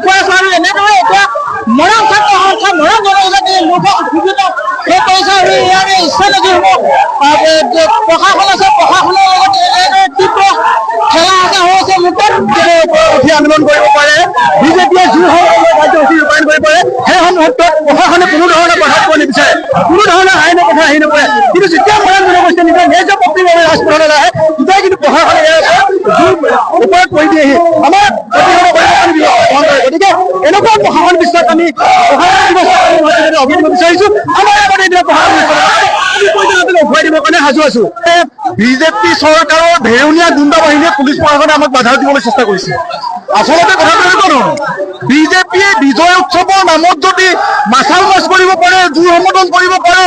দেখুৱাইছে আৰু এনেদৰে এতিয়া মৰাণ ছাত্ৰ সংস্থা মৰাণ জনজাতিৰ লোকক উদ্ভূত সেই কৰিছে আৰু ইয়াৰে ইচ্ছামতীসমূহ প্ৰশাসন আছে প্ৰশাসনৰ লগত এনেদৰে তীব্ৰ খেলা আছে হৈছে মুঠত উঠি আন্দোলন কৰিব পাৰে বিজেপিয়ে যি কাৰ্যসূচী ৰূপায়ণ কৰিব পাৰে সেই মুহূৰ্তত প্ৰশাসনে কোনো ধৰণৰ বাধা দিব নিবিচাৰে কোনো ধৰণৰ আইনৰ কথা আহি নপৰে কিন্তু যেতিয়া মৰাণ জনগোষ্ঠীয়ে নিজৰ নিজ পক্ষৰ বাবে ৰাজপথলৈ আহে তেতিয়া কিন্তু প্ৰশাসনে ইয়াৰ ওপৰত কৰি দিয়েহি আমাৰ গতিকে এনেকুৱা প্ৰশাসন বিশ্বাস আমি অভিযোগ বিচাৰিছো আমাৰ আগতে এতিয়া প্ৰশাসন ঘূৰাই দিবৰ কাৰণে সাজু আছো বিজেপি চৰকাৰৰ ভেৰুনীয়া গুণ্ডা বাহিনীয়ে পুলিচ প্ৰশাসনে আমাক বাধা দিবলৈ চেষ্টা কৰিছে আচলতে কথাটো এনেকুৱা নহয় বিজেপিয়ে বিজয় উৎসৱৰ নামত যদি মাছাল মাছ কৰিব পাৰে জুই সম্বোধন কৰিব পাৰে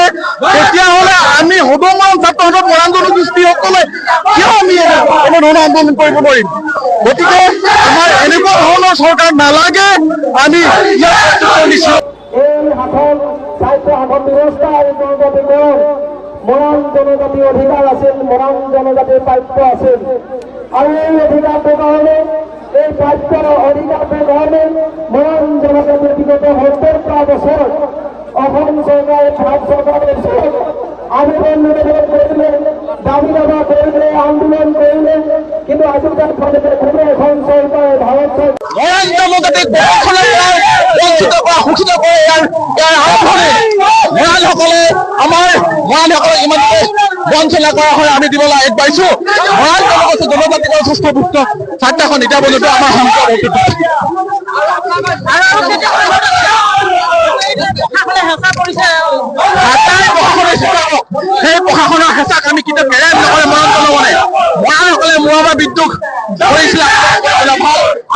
তেতিয়াহ'লে আমি সদৌ ছাত্ৰহঁতক মৰাণ জনগোষ্ঠীসকলে কিয় আমি এনেধৰণৰ আন্দোলন কৰিব নোৱাৰিম গতিকে আমাৰ এনেকুৱা ধৰণৰ চৰকাৰ নালাগে আমি মৰাণ জনজাতিৰ অধিকাৰ আছিল মৰাণ জনজাতিৰ প্ৰাপ্য আছিল আৰু এই অধিকাৰটোৰ কাৰণে এই প্ৰাপ্যৰ অধিকাৰটোৰ কাৰণে মৰাণ জনজাতিৰ বিগত ৭০টা বছৰ অসম চৰকাৰে ভাৰত চৰকাৰৰ ওচৰত আবেদন নিবেদন কৰিলে দাবী দাবা কৰিলে আন্দোলন কৰিলে কিন্তু আজিকালি কোনো এখন চৰকাৰে ভাৰত মৰাণ জনজাতিক বঞ্চিত কৰা শোষিত কৰে ইয়াৰ আৰম্ভণি মৰাণসকলে আমাৰ মৰাণসকলক ইমানকৈ বঞ্চনা কৰা হয় আমি দিবলৈ আগবাঢ়িছো মৰাণ জনজাতিক সুস্থভুক্ত ছাত্ৰখন এতিয়া পৰ্যন্ত আমাৰ সেই প্ৰশাসনৰ হেঁচাক আমি কেতিয়াও কেৰাই নকৰে মৰাণ জনগণে মৰাণসকলে মূৰৰ পৰা বিদ্ৰোহ কৰিছিলে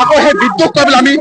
আকৌ সেই বিদ্ৰোহ কৰিবলৈ আমি